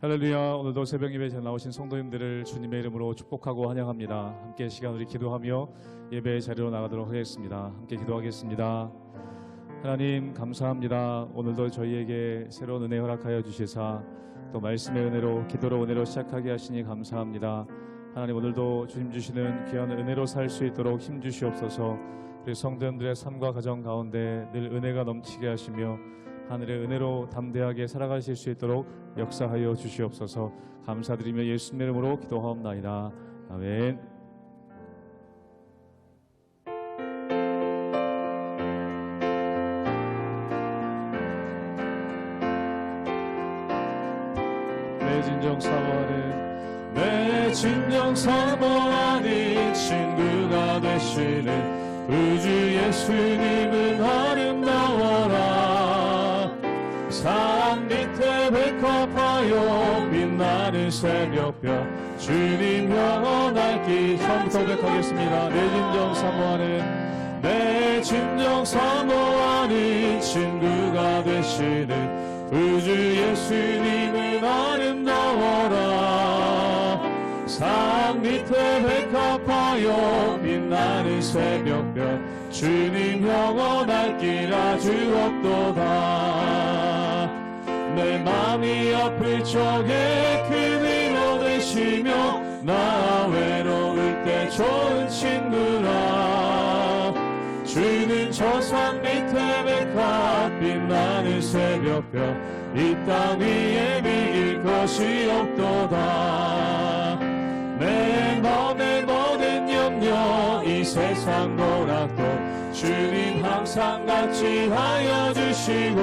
할렐루야. 오늘도 새벽 예배에 나오신 성도님들을 주님의 이름으로 축복하고 환영합니다. 함께 시간 우리 기도하며 예배의 자리로 나가도록 하겠습니다. 함께 기도하겠습니다. 하나님 감사합니다. 오늘도 저희에게 새로운 은혜 허락하여 주시사 또 말씀의 은혜로 기도로 은혜로 시작하게 하시니 감사합니다. 하나님 오늘도 주님 주시는 귀한 은혜로 살 수 있도록 힘 주시옵소서. 우리 성도님들의 삶과 가정 가운데 늘 은혜가 넘치게 하시며 하늘의 은혜로 담대하게 살아가실 수 있도록 역사하여 주시옵소서. 감사드리며 예수님의 이름으로 기도하옵나이다. 아멘. 내 진정 사모하는 친구가 되시는 우주 예수님은 아름다워라. 산 밑에 백합하여 빛나는 새벽별 주님 영원할 길. 처음부터 고백하겠습니다. 내 진정 사모하는 친구가 되시는 우주 예수님은 아름다워라. 산 밑에 백합하여 빛나는 새벽별 주님 영원할 길 아주 없도다. 내 맘이 아플 적에 그 위로 되시며 나 외로울 때 좋은 친구라. 주는 저 산 밑에 백합 빛나는 새벽별 이 땅 위에 비길 것이 없도다. 내 맘의 모든 염려 이 세상 고락도 주님 항상 같이 하여 주시고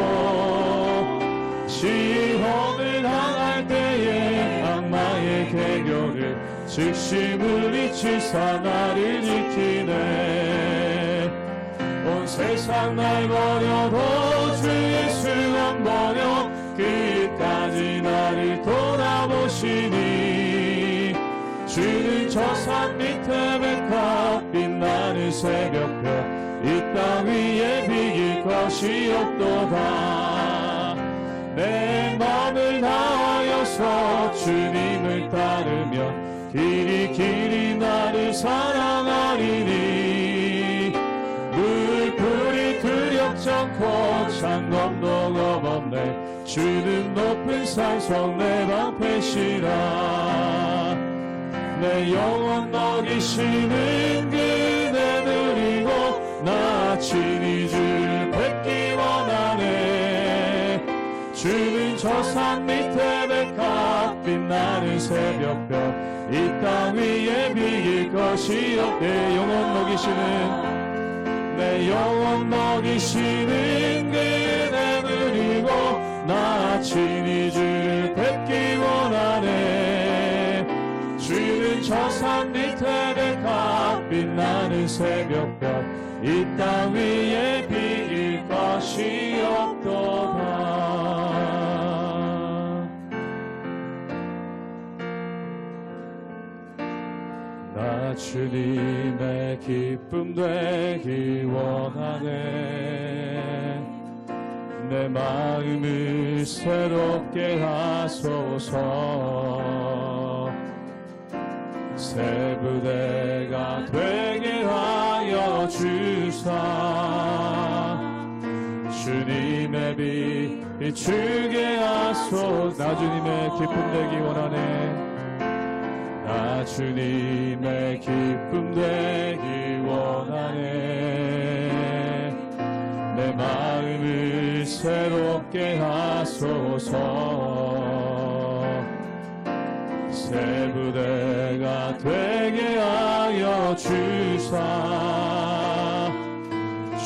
시험을 당할 때에 악마의 계교를 즉시 물리치사 나를 지키네. 온 세상 날 버려도 주 예수 안 버려 끝까지 나를 돌아보시니. 주는 저 산 밑에 백합 빛나는 새벽별 이 땅 위에 비길 것이 없도다. 내 맘을 다하여서 주님을 따르면 길이 나를 사랑하리니. 물풀이 두렵지 않고 창검도 겁없네. 주는 높은 산성 내 방패시라. 내 영혼 먹이시는 그대 누리고 나 친히 주를 뵙기 원하네. 주는 저 산 밑에 백합 빛나는 새벽별 이 땅 위에 비길 것이 없네. 내 영혼 먹이시는 그대 누리고 나 친히 주를 뵙기 원하네. 주는 저 산 밑에 백합 빛나는 새벽별 이 땅 위에 비길 것이 없도다. 나 주님의 기쁨 되기 원하네. 내 마음을 새롭게 하소서. 새 부대가 되게 하여 주사. 주님의 빛 비추게 하소서. 나 주님의 기쁨 되기 원하네. 나 주님의 기쁨 되기 원하네. 내 마음을 새롭게 하소서. 새 부대가 되게 하여 주사.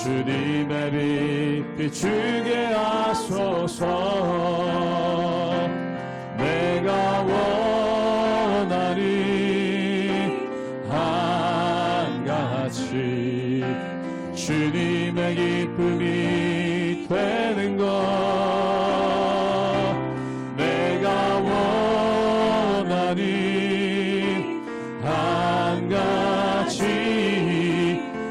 주님의 빛 비추게 하소서. 내가 원하니 한같이 주님의 기쁨이 되는 것. 내가 원하니 한같이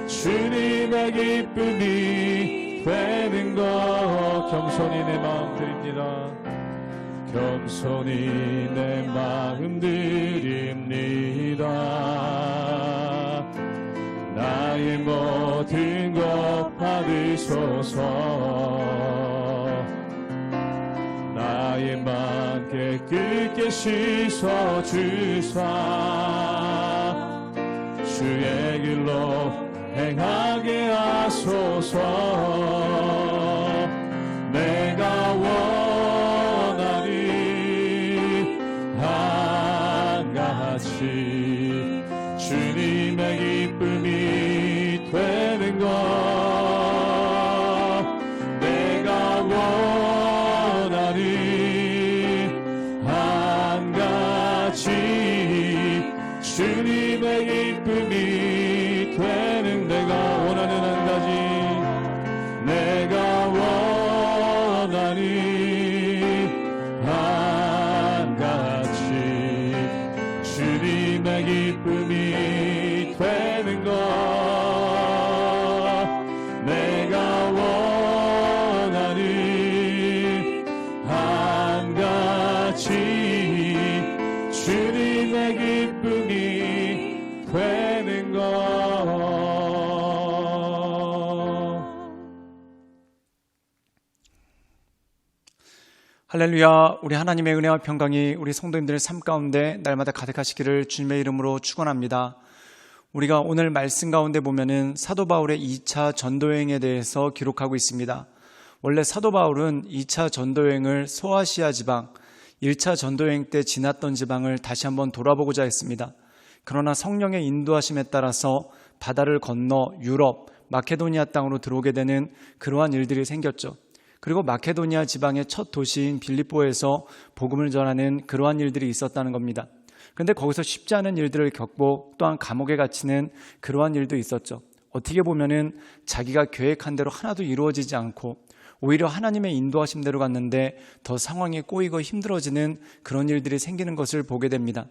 주님의 기쁨이 되는 것. 겸손히 내 마음 드립니다. 겸손히 내 마음 드립니다. 나의 모든 것 받으소서. 나의 맘 깨끗게 씻어주사 주의 길로 행하게 하소서. 내가 원하니 한가지 주님의 기쁨이 되는 것. 내가 원하니 한가지 주님의 기쁨이 되는. 내가 원하는 한 가지. 내가 원하니 한가지 주님의 기쁨이 되는 것. 내가 원하니 한가지 주님의 기쁨이 되는 것. 할렐루야. 우리 하나님의 은혜와 평강이 우리 성도님들의 삶 가운데 날마다 가득하시기를 주님의 이름으로 축원합니다. 우리가 오늘 말씀 가운데 보면은 사도 바울의 2차 전도여행에 대해서 기록하고 있습니다. 원래 사도 바울은 2차 전도여행을 소아시아 지방, 1차 전도여행 때 지났던 지방을 다시 한번 돌아보고자 했습니다. 그러나 성령의 인도하심에 따라서 바다를 건너 유럽, 마케도니아 땅으로 들어오게 되는 그러한 일들이 생겼죠. 그리고 마케도니아 지방의 첫 도시인 빌립보에서 복음을 전하는 그러한 일들이 있었다는 겁니다. 그런데 거기서 쉽지 않은 일들을 겪고 또한 감옥에 갇히는 그러한 일도 있었죠. 어떻게 보면은 자기가 계획한 대로 하나도 이루어지지 않고 오히려 하나님의 인도하심대로 갔는데 더 상황이 꼬이고 힘들어지는 그런 일들이 생기는 것을 보게 됩니다.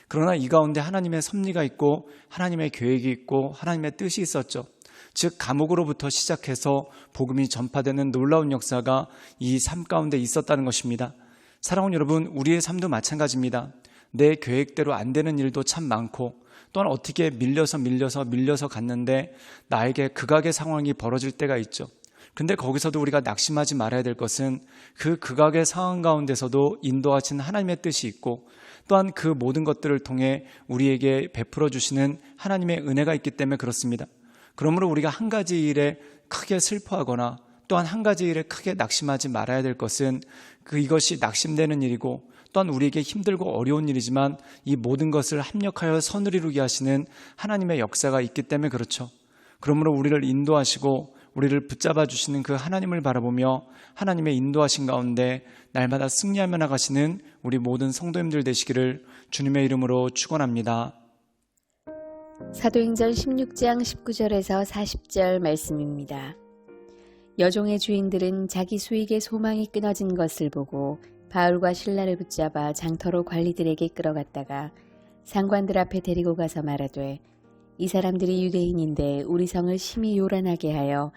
그러나 이 가운데 하나님의 섭리가 있고 하나님의 계획이 있고 하나님의 뜻이 있었죠. 즉 감옥으로부터 시작해서 복음이 전파되는 놀라운 역사가 이 삶 가운데 있었다는 것입니다. 사랑하는 여러분, 우리의 삶도 마찬가지입니다. 내 계획대로 안 되는 일도 참 많고 또한 어떻게 밀려서 갔는데 나에게 극악의 상황이 벌어질 때가 있죠. 근데 거기서도 우리가 낙심하지 말아야 될 것은 그 극악의 상황 가운데서도 인도하신 하나님의 뜻이 있고 또한 그 모든 것들을 통해 우리에게 베풀어 주시는 하나님의 은혜가 있기 때문에 그렇습니다. 그러므로 우리가 한 가지 일에 크게 슬퍼하거나 또한 한 가지 일에 크게 낙심하지 말아야 될 것은 이것이 낙심되는 일이고 또한 우리에게 힘들고 어려운 일이지만 이 모든 것을 합력하여 선을 이루게 하시는 하나님의 역사가 있기 때문에 그렇죠. 그러므로 우리를 인도하시고 우리를 붙잡아 주시는 그 하나님을 바라보며 하나님의 인도하신 가운데 날마다 승리하며 나가시는 우리 모든 성도님들 되시기를 주님의 이름으로 축원합니다. 사도행전 16장 19절에서 40절 말씀입니다. 여종의 주인들은 자기 수익의 소망이 끊어진 것을 보고 바울과 실라를 붙잡아 장터로 관리들에게 끌어갔다가 상관들 앞에 데리고 가서 말하되 이 사람들이 유대인인데 우리 성을 심히 요란하게 하여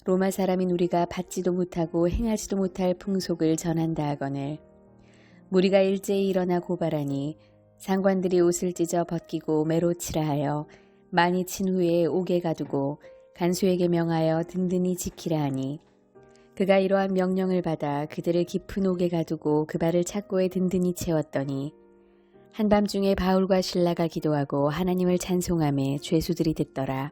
로마 사람인 우리가 받지도 못하고 행하지도 못할 풍속을 전한다 하거늘 무리가 일제히 일어나 고발하니 상관들이 옷을 찢어 벗기고 매로 치라 하여 많이 친 후에 옥에 가두고 간수에게 명하여 든든히 지키라 하니 그가 이러한 명령을 받아 그들을 깊은 옥에 가두고 그 발을 착고에 든든히 채웠더니 한밤중에 바울과 실라가 기도하고 하나님을 찬송하며 죄수들이 듣더라.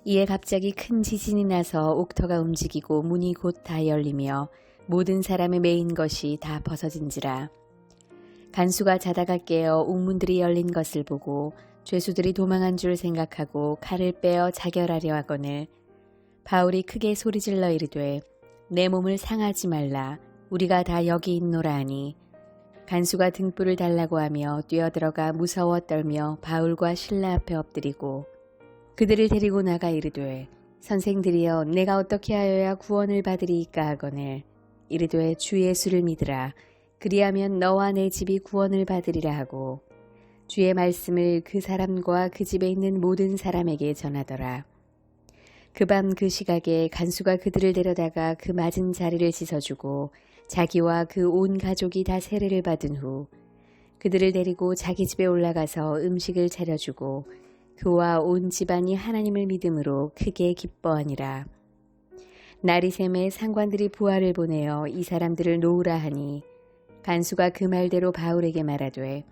이에 갑자기 큰 지진이 나서 옥터가 움직이고 문이 곧 다 열리며 모든 사람의 메인 것이 다 벗어진지라. 간수가 자다가 깨어 옥문들이 열린 것을 보고 죄수들이 도망한 줄 생각하고 칼을 빼어 자결하려 하거늘 바울이 크게 소리질러 이르되 내 몸을 상하지 말라 우리가 다 여기 있노라 하니 간수가 등불을 달라고 하며 뛰어들어가 무서워 떨며 바울과 실라 앞에 엎드리고 그들을 데리고 나가 이르되 선생들이여 내가 어떻게 하여야 구원을 받으리이까 하거늘 이르되 주 예수를 믿으라 그리하면 너와 내 집이 구원을 받으리라 하고 주의 말씀을 그 사람과 그 집에 있는 모든 사람에게 전하더라. 그 밤 그 시각에 간수가 그들을 데려다가 그 맞은 자리를 씻어주고 자기와 그 온 가족이 다 세례를 받은 후 그들을 데리고 자기 집에 올라가서 음식을 차려주고 그와 온 집안이 하나님을 믿음으로 크게 기뻐하니라. 날이 샘에 상관들이 부하를 보내어 이 사람들을 놓으라 하니 간수가 그 말대로 바울에게 말하되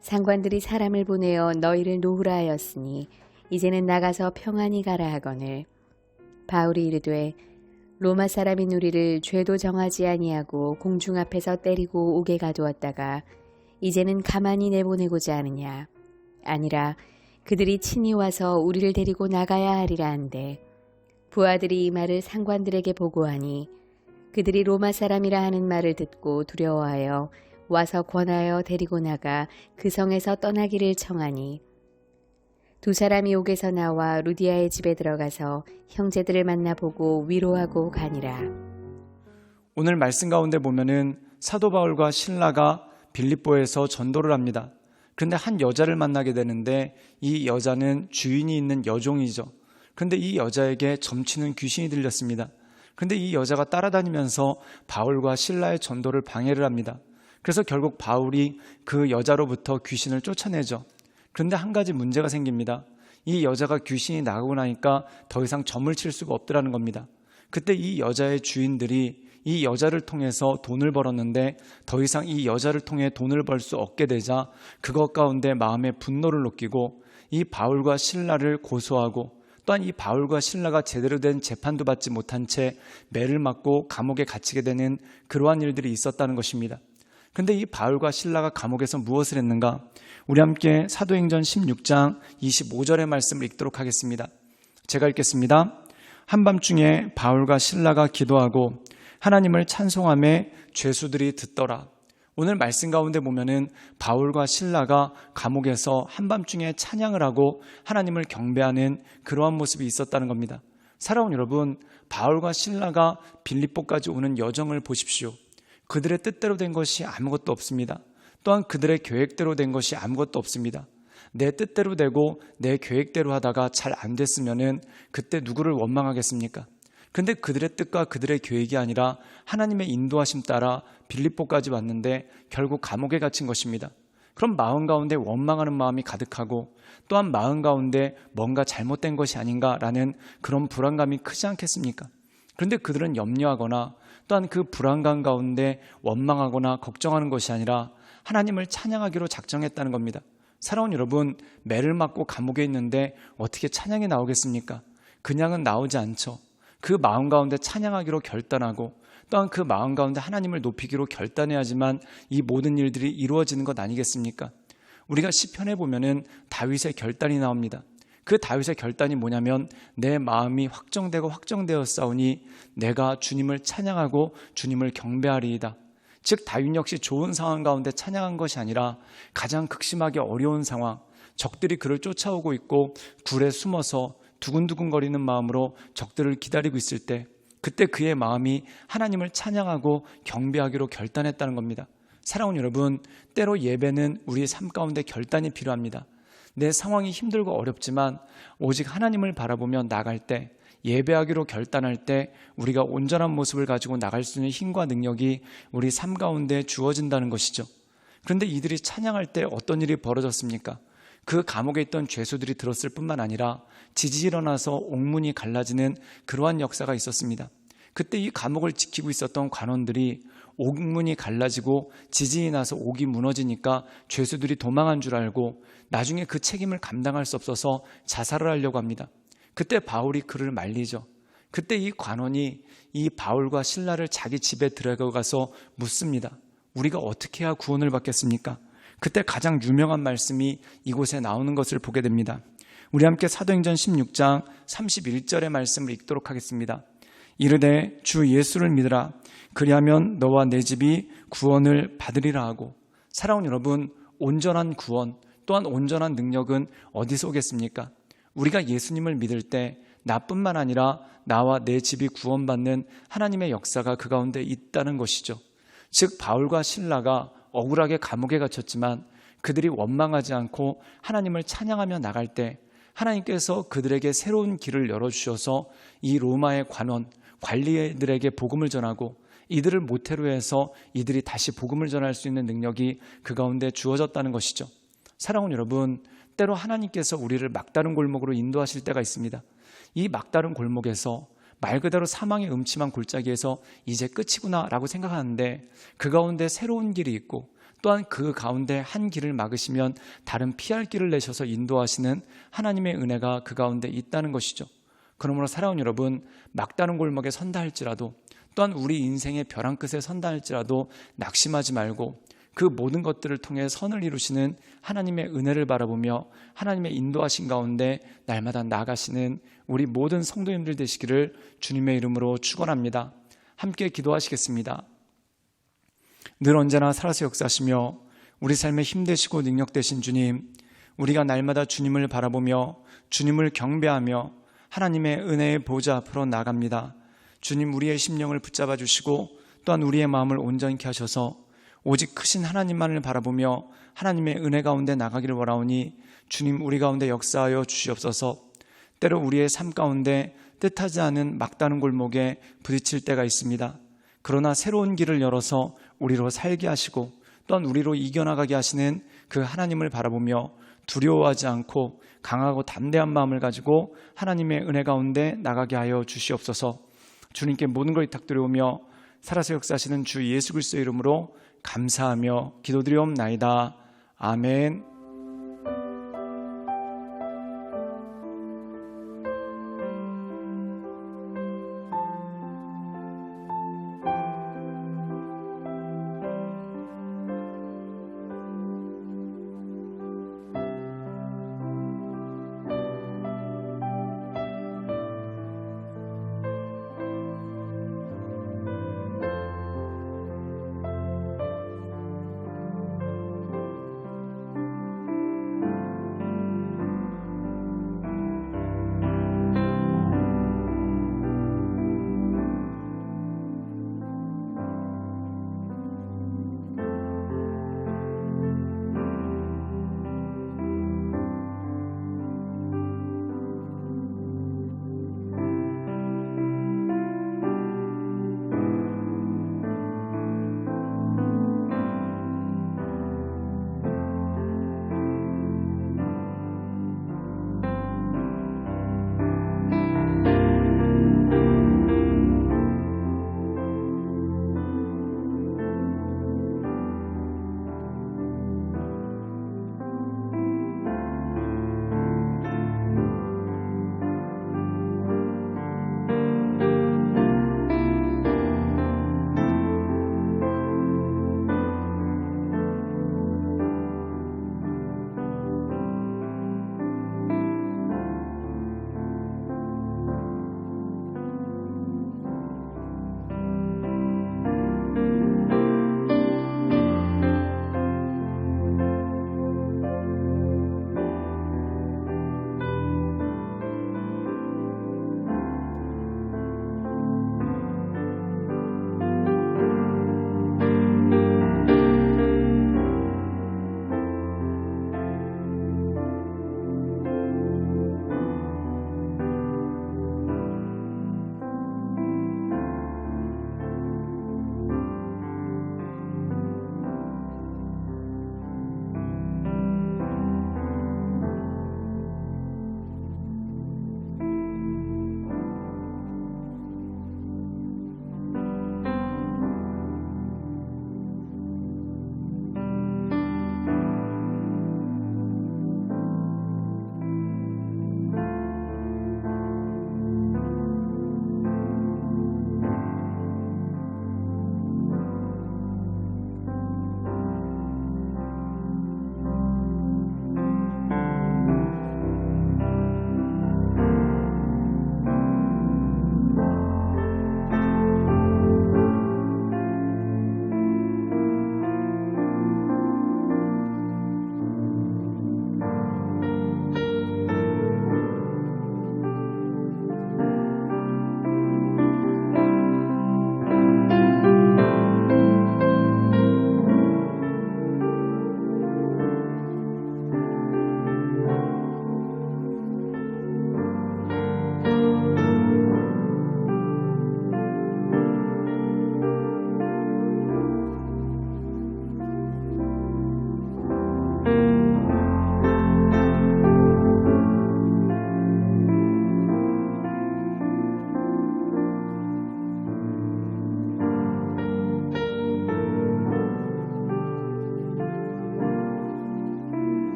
상관들이 사람을 보내어 너희를 놓으라 하였으니 이제는 나가서 평안히 가라 하거늘 바울이 이르되 로마 사람인 우리를 죄도 정하지 아니하고 공중 앞에서 때리고 옥에 가두었다가 이제는 가만히 내보내고자 하느냐. 아니라 그들이 친히 와서 우리를 데리고 나가야 하리라 한데 부하들이 이 말을 상관들에게 보고하니 그들이 로마 사람이라 하는 말을 듣고 두려워하여 와서 권하여 데리고 나가 그 성에서 떠나기를 청하니 두 사람이 옥에서 나와 루디아의 집에 들어가서 형제들을 만나보고 위로하고 가니라. 오늘 말씀 가운데 보면은 사도 바울과 실라가 빌립보에서 전도를 합니다. 그런데 한 여자를 만나게 되는데 이 여자는 주인이 있는 여종이죠. 그런데 이 여자에게 점치는 귀신이 들렸습니다. 그런데 이 여자가 따라다니면서 바울과 실라의 전도를 방해를 합니다. 그래서 결국 바울이 그 여자로부터 귀신을 쫓아내죠. 그런데 한 가지 문제가 생깁니다. 이 여자가 귀신이 나가고 나니까 더 이상 점을 칠 수가 없더라는 겁니다. 그때 이 여자의 주인들이 이 여자를 통해서 돈을 벌었는데 더 이상 이 여자를 통해 돈을 벌 수 없게 되자 그것 가운데 마음의 분노를 느끼고 이 바울과 실라를 고소하고 또한 이 바울과 실라가 제대로 된 재판도 받지 못한 채 매를 맞고 감옥에 갇히게 되는 그러한 일들이 있었다는 것입니다. 그런데 이 바울과 실라가 감옥에서 무엇을 했는가? 우리 함께 사도행전 16장 25절의 말씀을 읽도록 하겠습니다. 제가 읽겠습니다. 한밤중에 바울과 실라가 기도하고 하나님을 찬송하며 죄수들이 듣더라. 오늘 말씀 가운데 보면은 바울과 실라가 감옥에서 한밤중에 찬양을 하고 하나님을 경배하는 그러한 모습이 있었다는 겁니다. 사랑하는 여러분, 바울과 실라가 빌립보까지 오는 여정을 보십시오. 그들의 뜻대로 된 것이 아무것도 없습니다. 또한 그들의 계획대로 된 것이 아무것도 없습니다. 내 뜻대로 되고 내 계획대로 하다가 잘 안 됐으면은 그때 누구를 원망하겠습니까? 근데 그들의 뜻과 그들의 계획이 아니라 하나님의 인도하심 따라 빌립보까지 왔는데 결국 감옥에 갇힌 것입니다. 그럼 마음 가운데 원망하는 마음이 가득하고 또한 마음 가운데 뭔가 잘못된 것이 아닌가라는 그런 불안감이 크지 않겠습니까? 그런데 그들은 염려하거나 또한 그 불안감 가운데 원망하거나 걱정하는 것이 아니라 하나님을 찬양하기로 작정했다는 겁니다. 사랑하는 여러분, 매를 맞고 감옥에 있는데 어떻게 찬양이 나오겠습니까? 그냥은 나오지 않죠. 그 마음 가운데 찬양하기로 결단하고 또한 그 마음 가운데 하나님을 높이기로 결단해야지만 이 모든 일들이 이루어지는 것 아니겠습니까? 우리가 시편에 보면은 다윗의 결단이 나옵니다. 그 다윗의 결단이 뭐냐면 내 마음이 확정되었사오니 내가 주님을 찬양하고 주님을 경배하리이다. 즉 다윗 역시 좋은 상황 가운데 찬양한 것이 아니라 가장 극심하게 어려운 상황, 적들이 그를 쫓아오고 있고 굴에 숨어서 두근두근거리는 마음으로 적들을 기다리고 있을 때 그때 그의 마음이 하나님을 찬양하고 경배하기로 결단했다는 겁니다. 사랑하는 여러분, 때로 예배는 우리의 삶 가운데 결단이 필요합니다. 내 상황이 힘들고 어렵지만 오직 하나님을 바라보며 나갈 때, 예배하기로 결단할 때 우리가 온전한 모습을 가지고 나갈 수 있는 힘과 능력이 우리 삶 가운데 주어진다는 것이죠. 그런데 이들이 찬양할 때 어떤 일이 벌어졌습니까? 그 감옥에 있던 죄수들이 들었을 뿐만 아니라 지지 일어나서 옥문이 갈라지는 그러한 역사가 있었습니다. 그때 이 감옥을 지키고 있었던 관원들이 옥문이 갈라지고 지진이 나서 옥이 무너지니까 죄수들이 도망한 줄 알고 나중에 그 책임을 감당할 수 없어서 자살을 하려고 합니다. 그때 바울이 그를 말리죠. 그때 이 관원이 이 바울과 실라를 자기 집에 들어가서 묻습니다. 우리가 어떻게 해야 구원을 받겠습니까? 그때 가장 유명한 말씀이 이곳에 나오는 것을 보게 됩니다. 우리 함께 사도행전 16장 31절의 말씀을 읽도록 하겠습니다. 이르되 주 예수를 믿으라. 그리하면 너와 내 집이 구원을 받으리라 하고. 사랑하는 여러분, 온전한 구원 또한 온전한 능력은 어디서 오겠습니까? 우리가 예수님을 믿을 때 나뿐만 아니라 나와 내 집이 구원받는 하나님의 역사가 그 가운데 있다는 것이죠. 즉 바울과 실라가 억울하게 감옥에 갇혔지만 그들이 원망하지 않고 하나님을 찬양하며 나갈 때 하나님께서 그들에게 새로운 길을 열어주셔서 이 로마의 관원, 관리들에게 복음을 전하고 이들을 모태로 해서 이들이 다시 복음을 전할 수 있는 능력이 그 가운데 주어졌다는 것이죠. 사랑하는 여러분, 때로 하나님께서 우리를 막다른 골목으로 인도하실 때가 있습니다. 이 막다른 골목에서 말 그대로 사망의 음침한 골짜기에서 이제 끝이구나 라고 생각하는데 그 가운데 새로운 길이 있고 또한 그 가운데 한 길을 막으시면 다른 피할 길을 내셔서 인도하시는 하나님의 은혜가 그 가운데 있다는 것이죠. 그러므로 사랑하는 여러분, 막다른 골목에 선다 할지라도 또한 우리 인생의 벼랑 끝에 선다 할지라도 낙심하지 말고 그 모든 것들을 통해 선을 이루시는 하나님의 은혜를 바라보며 하나님의 인도하신 가운데 날마다 나아가시는 우리 모든 성도님들 되시기를 주님의 이름으로 축원합니다. 함께 기도하시겠습니다. 늘 언제나 살아서 역사하시며 우리 삶에 힘되시고 능력되신 주님, 우리가 날마다 주님을 바라보며 주님을 경배하며 하나님의 은혜의 보좌 앞으로 나갑니다. 주님, 우리의 심령을 붙잡아 주시고 또한 우리의 마음을 온전케 하셔서 오직 크신 하나님만을 바라보며 하나님의 은혜 가운데 나가기를 원하오니 주님, 우리 가운데 역사하여 주시옵소서. 때로 우리의 삶 가운데 뜻하지 않은 막다른 골목에 부딪힐 때가 있습니다. 그러나 새로운 길을 열어서 우리로 살게 하시고 또한 우리로 이겨나가게 하시는 그 하나님을 바라보며 두려워하지 않고 강하고 담대한 마음을 가지고 하나님의 은혜 가운데 나가게 하여 주시옵소서. 주님께 모든 걸 부탁드려오며 살아서 역사하시는 주 예수 그리스도의 이름으로 감사하며 기도드리옵나이다. 아멘.